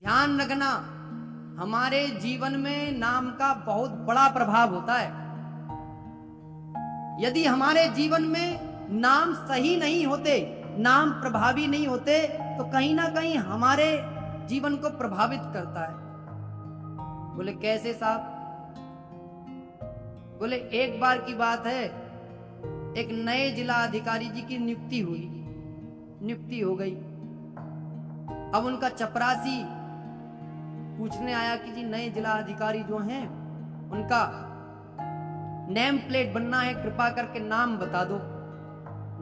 ध्यान रखना, हमारे जीवन में नाम का बहुत बड़ा प्रभाव होता है। यदि हमारे जीवन में नाम सही नहीं होते, नाम प्रभावी नहीं होते, तो कहीं ना कहीं हमारे जीवन को प्रभावित करता है। बोले कैसे साहब? बोले एक बार की बात है, एक नए जिला अधिकारी जी की नियुक्ति हो गई। अब उनका चपरासी पूछने आया कि जी नए जिला अधिकारी जो हैं उनका नेम प्लेट बनना है, कृपा करके नाम बता दो।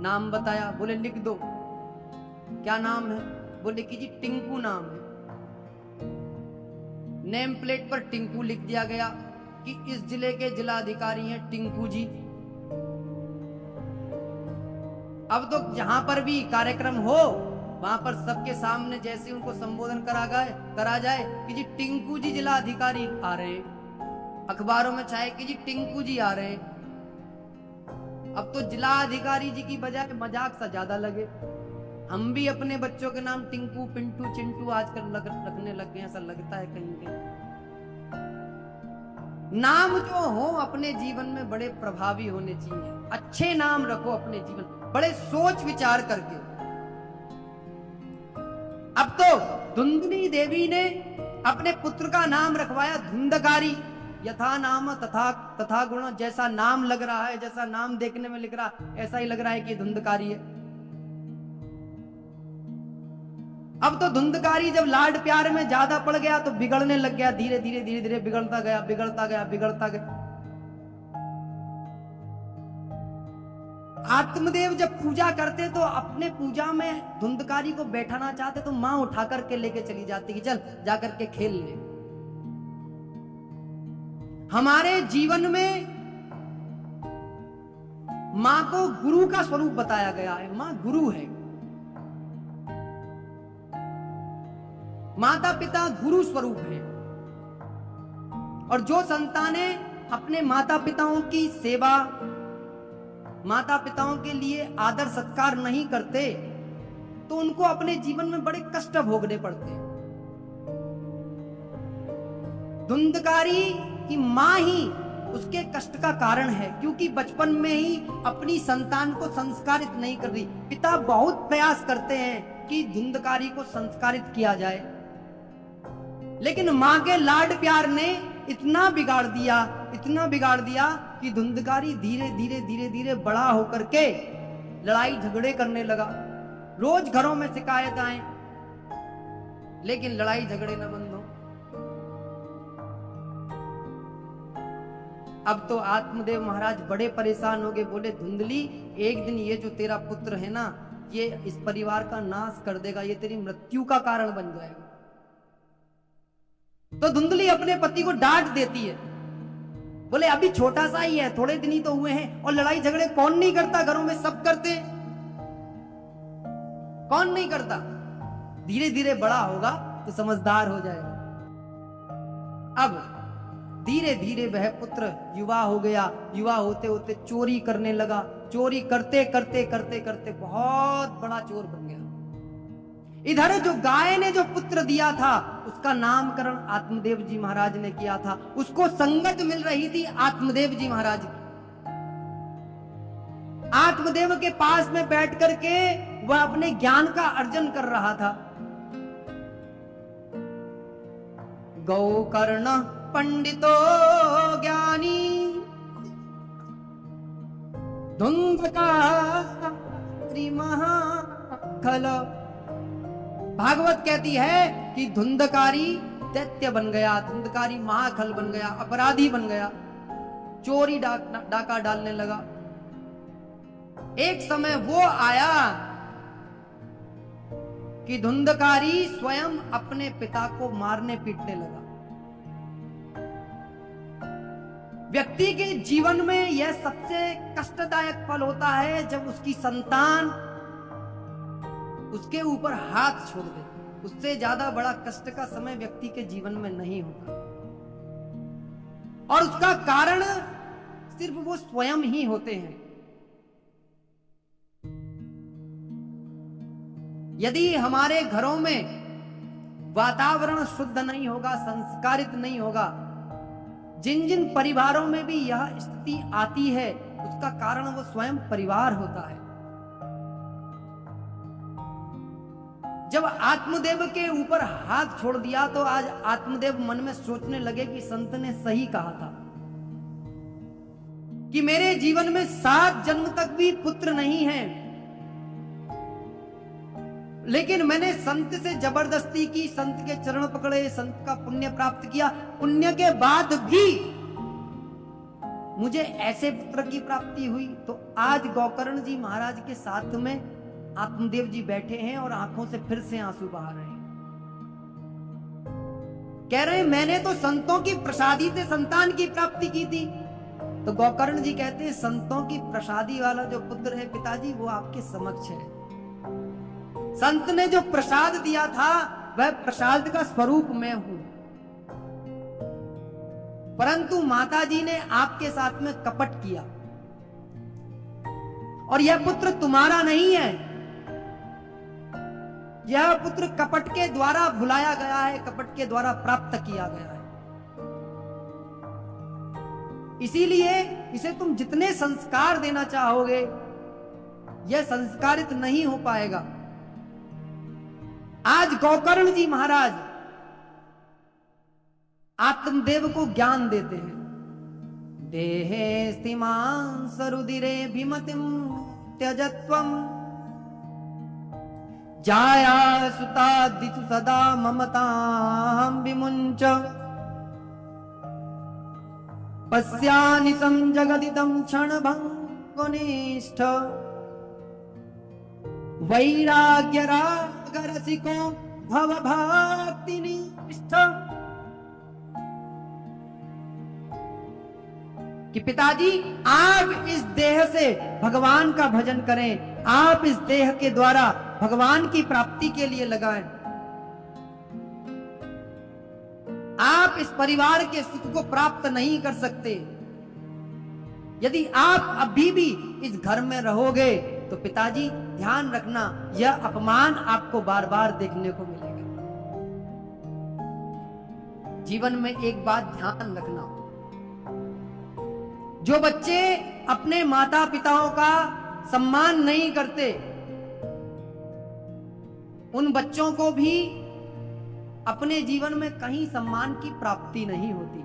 नाम बताया, बोले लिख दो। क्या नाम है? बोले कि जी टिंकू नाम है। नेम प्लेट पर टिंकू लिख दिया गया कि इस जिले के जिला अधिकारी हैं टिंकू जी। अब तो जहां पर भी कार्यक्रम हो वहां पर सबके सामने जैसे उनको संबोधन करा जाए कि जी टिंकू जी जिला अधिकारी आ रहे, अखबारों में छाए कि जी टिंकू जी आ रहे। अब तो जिला अधिकारी जी की बजाय मजाक सा ज्यादा लगे। हम भी अपने बच्चों के नाम टिंकू, पिंटू, चिंटू आजकल रखने लग गए, ऐसा लगता है कहीं कहीं। नाम जो हो अपने जीवन में बड़े प्रभावी होने चाहिए। अच्छे नाम रखो अपने जीवन, बड़े सोच विचार करके। अब तो धुंधली देवी ने अपने पुत्र का नाम रखवाया धुंधकारी। यथा नाम तथा गुण, जैसा नाम लग रहा है, जैसा नाम देखने में लिख रहा, ऐसा ही लग रहा है कि धुंधकारी है। अब तो धुंधकारी जब लाड प्यार में ज्यादा पड़ गया तो बिगड़ने लग गया, धीरे धीरे बिगड़ता गया। आत्मदेव जब पूजा करते तो अपने पूजा में धुंधकारी को बैठाना चाहते तो मां उठा करके लेके चली जाती कि चल जाकर के खेल ले। हमारे जीवन में मां को गुरु का स्वरूप बताया गया है। मां गुरु है, माता पिता गुरु स्वरूप है। और जो संतानें अपने माता पिताओं की सेवा, माता पिताओं के लिए आदर सत्कार नहीं करते तो उनको अपने जीवन में बड़े कष्ट भोगने पड़ते हैं। धुंधकारी की मां ही उसके कष्ट का कारण है, क्योंकि बचपन में ही अपनी संतान को संस्कारित नहीं कर रही। पिता बहुत प्रयास करते हैं कि धुंधकारी को संस्कारित किया जाए, लेकिन मां के लाड प्यार ने इतना बिगाड़ दिया कि धुंधकारी धीरे धीरे बड़ा होकर के लड़ाई झगड़े करने लगा। रोज घरों में शिकायत आए, लेकिन लड़ाई झगड़े न बंद हो। अब तो आत्मदेव महाराज बड़े परेशान हो गए। बोले धुंधली, एक दिन ये जो तेरा पुत्र है ना, ये इस परिवार का नाश कर देगा, ये तेरी मृत्यु का कारण बन जाएगा। तो धुंधली अपने पति को डांट देती है। बोले अभी छोटा सा ही है, थोड़े दिन ही तो हुए हैं, और लड़ाई झगड़े कौन नहीं करता? घरों में सब करते हैं, कौन नहीं करता? धीरे धीरे बड़ा होगा तो समझदार हो जाएगा। अब धीरे धीरे वह पुत्र युवा हो गया। युवा होते होते चोरी करने लगा। चोरी करते करते बहुत बड़ा चोर बन गया। इधर जो गाय ने जो पुत्र दिया था उसका नामकरण आत्मदेव जी महाराज ने किया था। उसको संगत मिल रही थी आत्मदेव जी महाराज की। आत्मदेव के पास में बैठ करके वह अपने ज्ञान का अर्जन कर रहा था। गौकर्ण पंडितो ज्ञानी धुंधकारी महाखल। भागवत कहती है कि धुंधकारी दैत्य बन गया, धुंधकारी महाखल बन गया, अपराधी बन गया, चोरी डाका डालने लगा। एक समय वो आया कि धुंधकारी स्वयं अपने पिता को मारने पीटने लगा। व्यक्ति के जीवन में यह सबसे कष्टदायक पल होता है जब उसकी संतान उसके ऊपर हाथ छोड़ दे। उससे ज्यादा बड़ा कष्ट का समय व्यक्ति के जीवन में नहीं होता, और उसका कारण सिर्फ वो स्वयं ही होते हैं। यदि हमारे घरों में वातावरण शुद्ध नहीं होगा, संस्कारित नहीं होगा। जिन जिन परिवारों में भी यह स्थिति आती है उसका कारण वो स्वयं परिवार होता है। जब आत्मदेव के ऊपर हाथ छोड़ दिया तो आज आत्मदेव मन में सोचने लगे कि संत ने सही कहा था कि मेरे जीवन में 7 जन्म तक भी पुत्र नहीं है, लेकिन मैंने संत से जबरदस्ती की, संत के चरण पकड़े, संत का पुण्य प्राप्त किया। पुण्य के बाद भी मुझे ऐसे पुत्र की प्राप्ति हुई। तो आज गोकर्ण जी महाराज के साथ में आत्मदेव जी बैठे हैं और आंखों से फिर से आंसू बहा रहे हैं। कह रहे हैं मैंने तो संतों की प्रसादी से संतान की प्राप्ति की थी। तो गोकर्ण जी कहते हैं संतों की प्रसादी वाला जो पुत्र है पिताजी वो आपके समक्ष है। संत ने जो प्रसाद दिया था वह प्रसाद का स्वरूप मैं हूं, परंतु माताजी ने आपके साथ में कपट किया और यह पुत्र तुम्हारा नहीं है। यह पुत्र कपट के द्वारा बुलाया गया है, कपट के द्वारा प्राप्त किया गया है। इसीलिए इसे तुम जितने संस्कार देना चाहोगे यह संस्कारित नहीं हो पाएगा। आज गोकर्ण जी महाराज आत्मदेव को ज्ञान देते हैं। देहे स्थिमां सरुदिरे भिमतिम त्यजत्वम जाया सुता दिशु सदा ममतां विमुंच पश्यानिशं जगदिदं क्षणभंगनिष्ठ वैराग्य रागरसिको भवभक्तिनिष्ठ। कि पिताजी आप इस देह से भगवान का भजन करें, आप इस देह के द्वारा भगवान की प्राप्ति के लिए लगाएं। आप इस परिवार के सुख को प्राप्त नहीं कर सकते। यदि आप अभी भी इस घर में रहोगे तो पिताजी ध्यान रखना यह अपमान आपको बार बार देखने को मिलेगा। जीवन में एक बात ध्यान रखना, जो बच्चे अपने माता पिताओं का सम्मान नहीं करते उन बच्चों को भी अपने जीवन में कहीं सम्मान की प्राप्ति नहीं होती।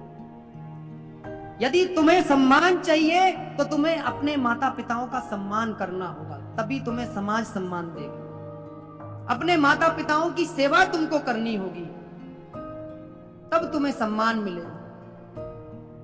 यदि तुम्हें सम्मान चाहिए तो तुम्हें अपने माता पिताओं का सम्मान करना होगा, तभी तुम्हें समाज सम्मान देगा। अपने माता पिताओं की सेवा तुमको करनी होगी, तब तुम्हें सम्मान मिलेगा।